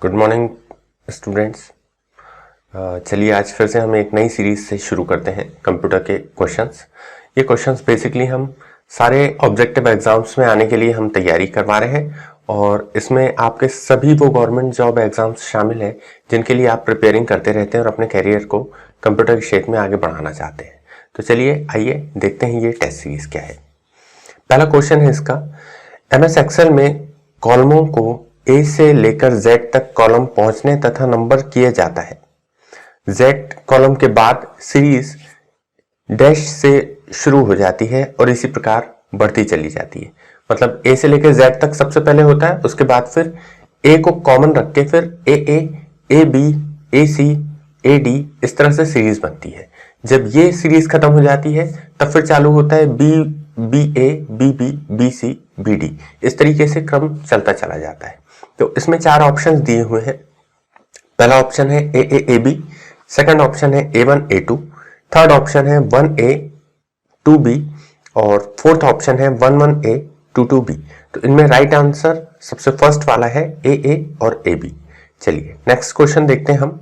Good morning students. चलिए आज फिर से हम एक नई सीरीज से शुरू करते हैं कंप्यूटर के क्वेश्चंस। ये क्वेश्चंस बेसिकली हम सारे ऑब्जेक्टिव एग्जाम्स में आने के लिए हम तैयारी करवा रहे हैं और इसमें आपके सभी वो गवर्नमेंट जॉब एग्जाम्स शामिल हैं जिनके लिए आप प्रिपेयरिंग करते रहते हैं और अपने कैरियर को कंप्यूटर के क्षेत्र में आगे बढ़ाना चाहते हैं। तो चलिए आइए देखते हैं ये टेस्ट सीरीज क्या है। पहला क्वेश्चन है इसका, MS एक्सेल में कॉलमों को A से लेकर Z तक कॉलम पहुंचने तथा नंबर किया जाता है। Z कॉलम के बाद सीरीज डैश से शुरू हो जाती है और इसी प्रकार बढ़ती चली जाती है। मतलब A से लेकर Z तक सबसे पहले होता है, उसके बाद फिर A को कॉमन रख के फिर AA, AB, AC, AD इस तरह से सीरीज बनती है। जब ये सीरीज खत्म हो जाती है तब फिर चालू होता है B, BA, BB, BC, BD। इस तरीके से क्रम चलता चला जाता है। तो इसमें चार ऑप्शंस दिए हुए हैं। पहला ऑप्शन है AAAB, सेकंड ऑप्शन है A1 A2, थर्ड ऑप्शन है 1A 2B और फोर्थ ऑप्शन है 11A 22B। तो इनमें राइट आंसर सबसे फर्स्ट वाला है AA और AB। चलिए नेक्स्ट क्वेश्चन देखते हैं हम।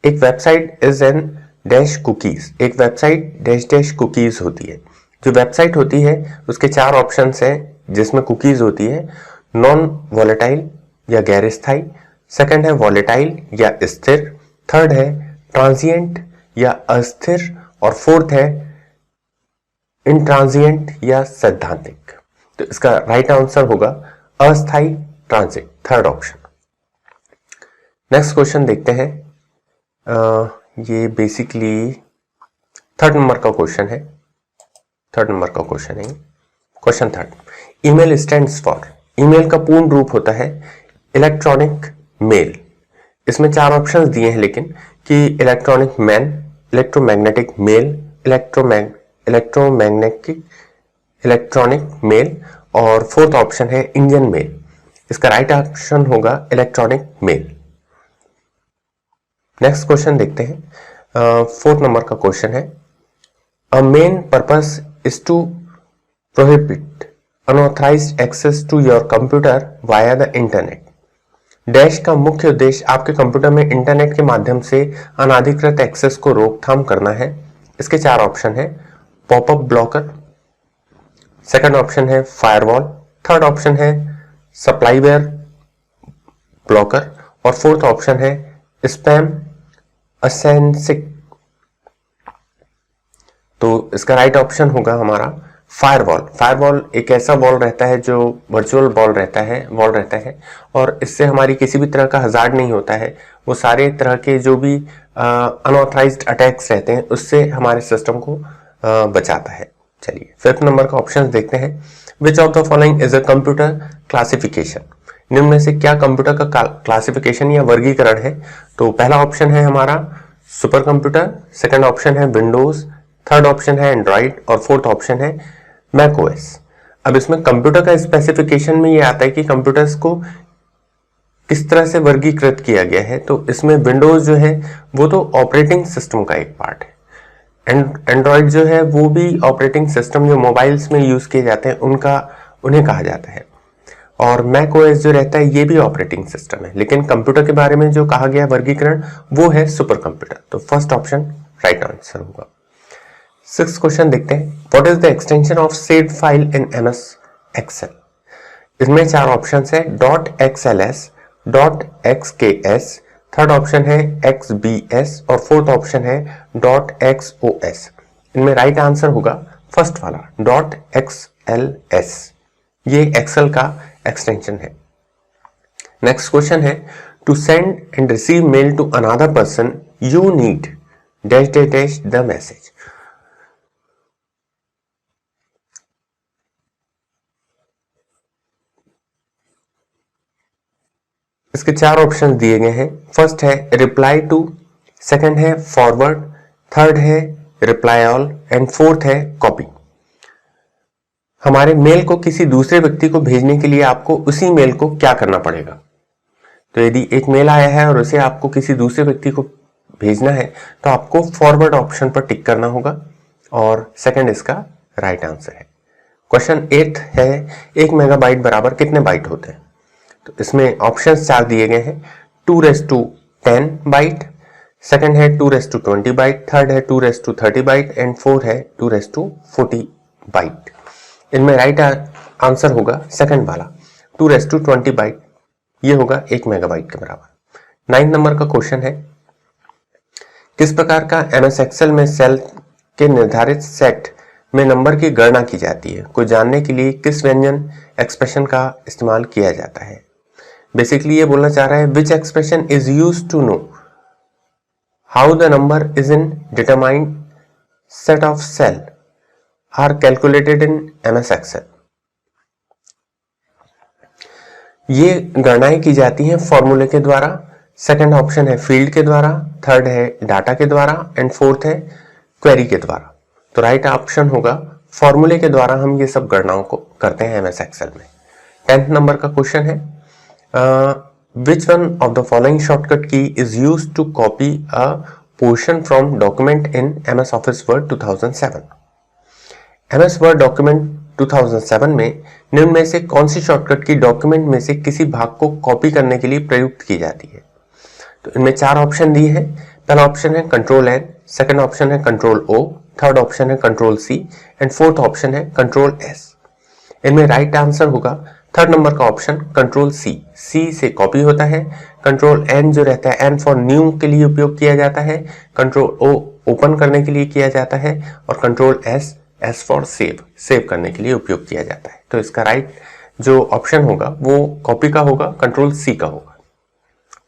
एक website is an dash cookies, एक वेबसाइट डैश डैश कुकीज होती है। जो वेबसाइट होती है उसके चार ऑप्शंस हैं जिसमें कुकीज होती है। नॉन वॉलेटाइल या गैर स्थायी, सेकंड है वॉलेटाइल या स्थिर, थर्ड है ट्रांजिएंट या अस्थिर और फोर्थ है इंट्रांजिएंट या सैद्धांतिक। तो इसका राइट आंसर होगा अस्थायी transit, third option. Next question देखते हैं। ये बेसिकली थर्ड नंबर का क्वेश्चन है। Question third, email stands for, email का पूर्ण रूप होता है इलेक्ट्रॉनिक मेल। इसमें चार ऑप्शंस दिए हैं लेकिन कि electronic man, electromagnetic mail, electromagnetic electronic mail और फोर्थ ऑप्शन है इंडियन मेल। इसका राइट ऑप्शन होगा इलेक्ट्रॉनिक मेल। नेक्स्ट क्वेश्चन देखते हैं। फोर्थ नंबर का क्वेश्चन है, a main purpose is to prohibit unauthorized access to your computer via the internet. Dash का मुख्य उद्देश्य आपके कंप्यूटर में इंटरनेट के माध्यम से अनाधिकृत एक्सेस को रोकथाम करना है। इसके चार ऑप्शन है, पॉपअप ब्लॉकर, सेकंड ऑप्शन है फायरवॉल, थर्ड ऑप्शन है सप्लाईवेयर ब्लॉकर और फोर्थ ऑप्शन है स्पैम असेंसिक। तो इसका राइट ऑप्शन होगा हमारा फायरवॉल। फायरवॉल एक ऐसा वॉल रहता है जो वर्चुअल वॉल रहता है और इससे हमारी किसी भी तरह का हजार्ड नहीं होता है। वो सारे तरह के जो भी अनऑथराइज्ड अटैक्स रहते हैं उससे हमारे सिस्टम को बचाता है। चलिए फिफ्थ नंबर का ऑप्शन देखते हैं, which of the following is a computer classification. निम्न में से क्या कंप्यूटर का क्लासिफिकेशन या वर्गीकरण है। तो पहला ऑप्शन है हमारा सुपर कंप्यूटर, सेकंड ऑप्शन है विंडोज, थर्ड ऑप्शन है एंड्रॉइड और फोर्थ ऑप्शन है मैक ओएस। अब इसमें कंप्यूटर का स्पेसिफिकेशन में ये आता है कि कंप्यूटर्स को किस तरह से वर्गीकृत किया गया है। तो इसमें विंडोज जो है वो तो ऑपरेटिंग सिस्टम का एक पार्ट है, एंड्रॉइड जो है वो भी ऑपरेटिंग सिस्टम जो मोबाइल्स में यूज किए जाते हैं उन्हें कहा जाता है, और मैक ओएस जो रहता है ये भी ऑपरेटिंग सिस्टम है। लेकिन कंप्यूटर के बारे में जो कहा गया वर्गीकरण वो है सुपर कंप्यूटर। तो फर्स्ट ऑप्शन राइट आंसर होगा। सिक्स्थ क्वेश्चन देखते हैं, what is the extension of saved file in MS Excel. इसमें चार ऑप्शन है, .xls, .xks, थर्ड ऑप्शन है XBS और फोर्थ ऑप्शन है .xos। इनमें राइट आंसर होगा फर्स्ट वाला .xls। ये एक्सेल का एक्सटेंशन है। नेक्स्ट क्वेश्चन है, to send and receive mail to another person you need dash dash dash the message. इसके चार ऑप्शन दिए गए हैं। फर्स्ट है रिप्लाई टू, सेकंड है फॉरवर्ड, थर्ड है रिप्लाई ऑल एंड फोर्थ है कॉपी। हमारे मेल को किसी दूसरे व्यक्ति को भेजने के लिए आपको उसी मेल को क्या करना पड़ेगा। तो यदि एक मेल आया है और उसे आपको किसी दूसरे व्यक्ति को भेजना है तो आपको फॉरवर्ड ऑप्शन पर टिक करना होगा और सेकंड इसका राइट आंसर है। क्वेश्चन 8 है, 1 मेगाबाइट बराबर कितने बाइट होते हैं। तो इसमें ऑप्शंस 4 दिए गए हैं। 2⁻10 बाइट, सेकंड है 2⁻20 बाइट, थर्ड है 2⁻30 बाइट एंड फोर्थ है 2⁻40 बाइट। इनमें राइट आंसर होगा सेकंड वाला 2⁻20 बाइट, ये होगा 1 मेगाबाइट के बराबर। 9 नंबर का क्वेश्चन है, किस प्रकार का MS एक्सेल में सेल के निर्धारित सेट में नंबर की गणना की जाती है, को जानने के लिए किस व्यंजन एक्सप्रेशन का इस्तेमाल किया जाता है। बेसिकली ये बोलना चाह रहा है which expression is used to know how the number is in determined set of cell are calculated in MS Excel. ये गणनाएं की जाती हैं फॉर्मूले के द्वारा, सेकंड ऑप्शन है फील्ड के द्वारा, थर्ड है डाटा के द्वारा एंड फोर्थ है क्वेरी के द्वारा। तो राइट ऑप्शन होगा फॉर्मूले के द्वारा हम ये सब गणनाओं को करते हैं MS एक्सेल में। 10th नंबर का क्वेश्चन है, which one of the following shortcut key is used to copy a portion from document in MS office word 2007। MS word document 2007 में निम्न में से कौन सी शॉर्टकट की डॉक्यूमेंट में से किसी भाग को कॉपी करने के लिए प्रयुक्त की जाती है। तो इनमें 4 ऑप्शन दिए हैं। पहला ऑप्शन है Ctrl+N, सेकंड ऑप्शन है Ctrl+O, थर्ड ऑप्शन है Ctrl+C एंड फोर्थ ऑप्शन है Ctrl+S। इनमें राइट आंसर होगा थर्ड नंबर का ऑप्शन Ctrl+C। C से कॉपी होता है, Ctrl+N जो रहता है N फॉर न्यू के लिए उपयोग किया जाता है, Ctrl+O ओपन करने के लिए किया जाता है और Ctrl+S S फॉर सेव करने के लिए उपयोग किया जाता है। तो इसका राइट जो ऑप्शन होगा वो कॉपी का होगा, Ctrl+C का होगा।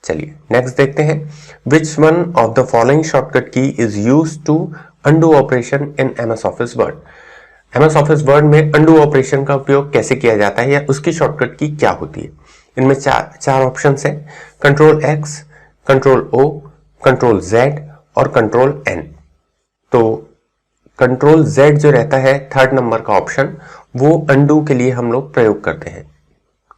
चलिए नेक्स्ट देखते हैं, which one of the following shortcut key is used to undo operation in MS office word. MS office word में अंडू ऑपरेशन का उपयोग कैसे किया जाता है या उसकी शॉर्टकट की क्या होती है। इनमें चार ऑप्शन है, Ctrl+X, Ctrl+O, Ctrl+Z और Ctrl+N। तो Ctrl+Z जो रहता है थर्ड नंबर का ऑप्शन, वो अंडू के लिए हम लोग प्रयोग करते हैं,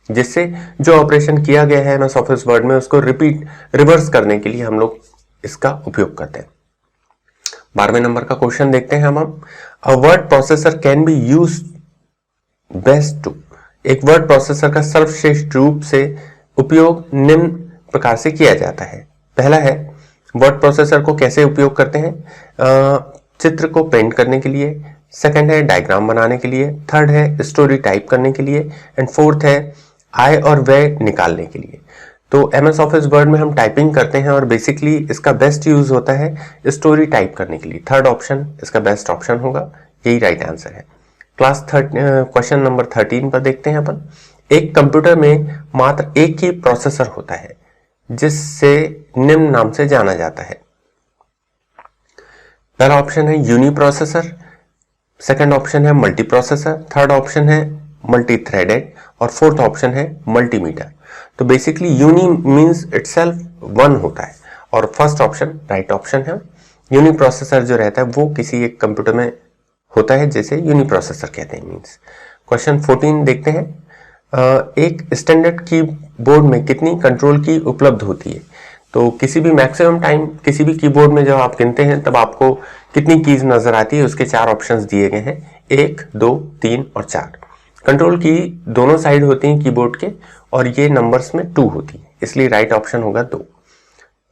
जिससे जो ऑपरेशन किया गया है MS ऑफिस वर्ड में उसको रिवर्स करने के लिए हम लोग इसका उपयोग करते हैं। 12वें नंबर का क्वेश्चन देखते हैं हम। A word processor can be used best to, एक वर्ड प्रोसेसर का सर्वश्रेष्ठ रूप से उपयोग निम्न प्रकार से किया जाता है। पहला है वर्ड प्रोसेसर को कैसे उपयोग करते हैं, चित्र को प्रिंट करने के लिए, सेकंड है डायग्राम बनाने के लिए, थर्ड है स्टोरी टाइप करने के लिए एंड फोर्थ है आय और व्यय निकालने के लिए। तो MS ऑफिस वर्ड में हम टाइपिंग करते हैं और बेसिकली इसका बेस्ट यूज होता है स्टोरी टाइप करने के लिए। थर्ड ऑप्शन इसका बेस्ट ऑप्शन होगा, यही राइट आंसर है। क्वेश्चन नंबर 13 पर देखते हैं अपन। एक कंप्यूटर में मात्र एक ही प्रोसेसर होता है जिससे निम्न नाम से जाना जाता है। पहला ऑप्शन है यूनी प्रोसेसर, सेकंड ऑप्शन है मल्टी प्रोसेसर, थर्ड ऑप्शन है मल्टी थ्रेडेड और फोर्थ ऑप्शन है मल्टीमीटर। तो basically uni means itself one होता है और फर्स्ट ऑप्शन राइट ऑप्शन है। यूनी प्रोसेसर जो रहता है वो किसी एक कंप्यूटर में होता है जिसे यूनी प्रोसेसर कहते हैं मींस। क्वेश्चन 14 देखते हैं, एक स्टैंडर्ड कीबोर्ड में कितनी कंट्रोल की उपलब्ध होती है। तो किसी भी मैक्सिमम टाइम किसी भी कीबोर्ड में जब आप गिनते हैं तब आपको कितनी कीज नजर आती है, उसके 4 ऑप्शंस दिए गए हैं, 1, 2, 3 और 4। कंट्रोल की दोनों साइड होती हैं कीबोर्ड के और ये नंबर्स में 2 होती है, इसलिए राइट ऑप्शन होगा 2।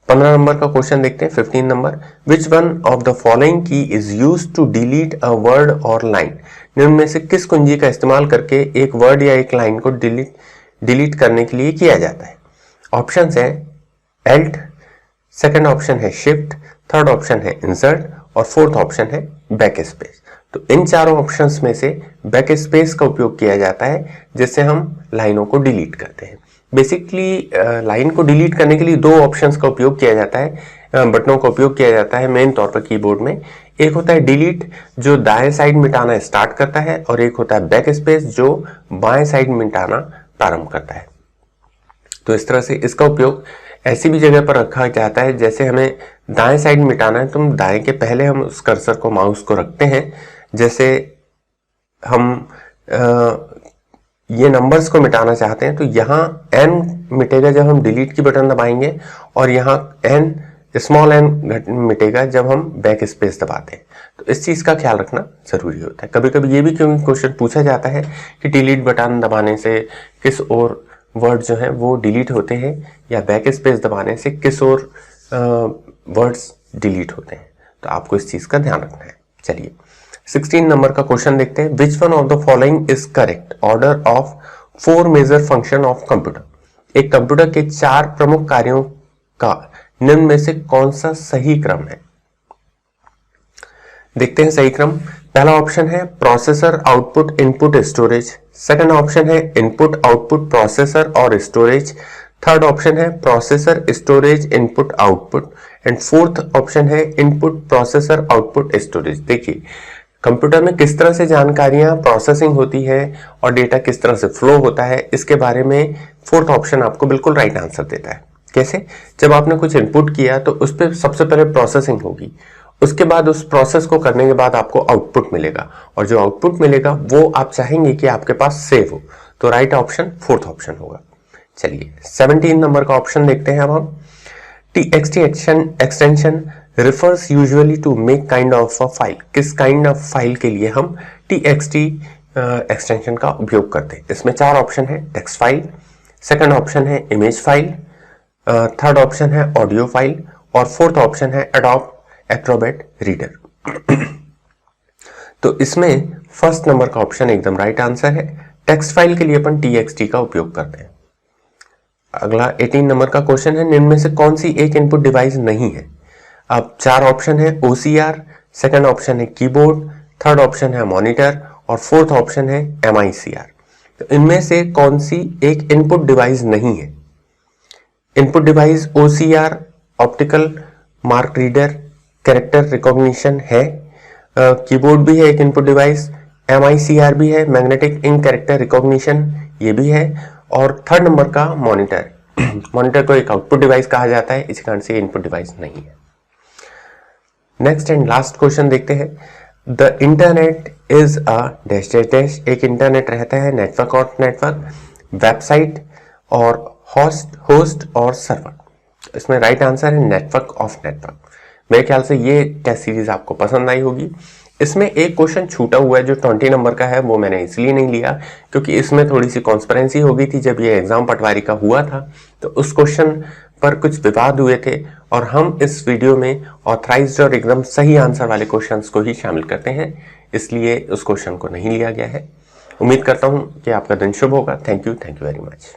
15 नंबर का क्वेश्चन देखते हैं। 15 number, which one of the following key is used to delete a word or line. निम्न में से किस कुंजी का इस्तेमाल करके एक वर्ड या एक लाइन को डिलीट करने के लिए किया जाता है। ऑप्शन है एल्ट, सेकंड ऑप्शन है शिफ्ट, थर्ड ऑप्शन है इंसर्ट और फोर्थ ऑप्शन है बैक स्पेस। तो इन चारों ऑप्शंस में से बैक स्पेस का उपयोग किया जाता है जिससे हम लाइनों को डिलीट करते हैं। बेसिकली लाइन को डिलीट करने के लिए 2 ऑप्शंस का उपयोग किया जाता है, बटनों का उपयोग किया जाता है मेन तौर पर कीबोर्ड में। एक होता है डिलीट जो दाएं साइड मिटाना स्टार्ट करता है और एक होता है बैक स्पेस जो बाएं साइड मिटाना प्रारंभ करता है। तो इस तरह से इसका उपयोग ऐसी भी जगह पर रखा जाता है, जैसे हमें दाएं साइड मिटाना है तो हम दाएं के पहले हम उस कर्सर को माउस को रखते हैं। जैसे हम ये नंबर्स को मिटाना चाहते हैं तो यहाँ n मिटेगा जब हम डिलीट की बटन दबाएंगे और यहाँ n स्मॉल n मिटेगा जब हम बैक स्पेस दबाते हैं। तो इस चीज का ख्याल रखना जरूरी होता है। कभी कभी ये भी क्योंकि क्वेश्चन पूछा जाता है कि डिलीट बटन दबाने से किस ओर वर्ड जो हैं वो डिलीट होते हैं या बैक स्पेस दबाने से किस और वर्ड्स डिलीट होते हैं, तो आपको इस चीज का ध्यान रखना है। चलिए 16 नंबर का क्वेश्चन देखते हैं। Which one of the following is correct order of 4 major function of computer. एक कंप्यूटर के 4 प्रमुख कार्यों का निम्न में से कौन सा सही क्रम है। देखते हैं सही क्रम। पहला ऑप्शन है processor output input storage, second option है इनपुट आउटपुट प्रोसेसर और स्टोरेज, थर्ड ऑप्शन है processor storage input output and fourth option है इनपुट प्रोसेसर आउटपुट स्टोरेज। देखिए कंप्यूटर में किस तरह से जानकारियां प्रोसेसिंग होती है और डेटा किस तरह से फ्लो होता है, इसके बारे में फोर्थ ऑप्शन आपको बिल्कुल राइट आंसर देता है। कैसे? जब आपने कुछ इनपुट किया तो उस पर सबसे पहले प्रोसेसिंग होगी, उसके बाद उस प्रोसेस को करने के बाद आपको आउटपुट मिलेगा और जो आउटपुट मिलेगा वो आप चाहेंगे कि आपके पास सेव हो, तो राइट ऑप्शन फोर्थ ऑप्शन होगा। चलिए 17 नंबर का ऑप्शन देखते हैं अब हम। txt extension refers usually to make kind of a file। किस काइंड ऑफ फाइल के लिए हम txt एक्सटेंशन का उपयोग करते हैं। इसमें 4 ऑप्शन है। टेक्स्ट फाइल, सेकंड ऑप्शन है इमेज फाइल, थर्ड ऑप्शन है ऑडियो फाइल और फोर्थ ऑप्शन है एडोब एक्रोबैट रीडर। तो इसमें फर्स्ट नंबर का ऑप्शन एकदम राइट आंसर है। टेक्स्ट फाइल के लिए अपन txt का उपयोग करते हैं। अगला 18 नंबर का क्वेश्चन है, निम्न में से कौन सी एक इनपुट डिवाइस नहीं है। अब 4 ऑप्शन है OCR, सेकंड ऑप्शन है कीबोर्ड, थर्ड ऑप्शन है मॉनिटर और फोर्थ ऑप्शन है MICR। तो इनमें से कौन सी एक इनपुट डिवाइस नहीं है। Input device OCR optical mark reader character recognition है, कीबोर्ड भी है एक इनपुट डिवाइस, MICR भी है मैग्नेटिक इंक कैरेक्टर रिकॉग्निशन ये भी है और थर्ड नंबर का मॉनिटर मॉनिटर को एक आउटपुट डिवाइस कहा जाता है, इसी कारण से इनपुट डिवाइस नहीं है। नेक्स्ट एंड लास्ट क्वेश्चन देखते हैं। The internet is a dash dash dash. एक इंटरनेट रहता है नेटवर्क और नेटवर्क, वेबसाइट और होस्ट और सर्वर। इसमें राइट आंसर है नेटवर्क ऑफ नेटवर्क। मेरे ख्याल से ये टेस्ट सीरीज आपको पसंद आई होगी। इसमें एक क्वेश्चन छूटा हुआ है जो 20 नंबर का है, वो मैंने इसलिए नहीं लिया क्योंकि इसमें थोड़ी सी कॉन्स्पिरेंसी हो गई थी। जब ये एग्जाम पटवारी का हुआ था तो उस क्वेश्चन पर कुछ विवाद हुए थे और हम इस वीडियो में ऑथराइज्ड और एकदम सही आंसर वाले क्वेश्चंस को ही शामिल करते हैं, इसलिए उस क्वेश्चन को नहीं लिया गया है। उम्मीद करता हूं कि आपका दिन शुभ होगा। Thank you very much.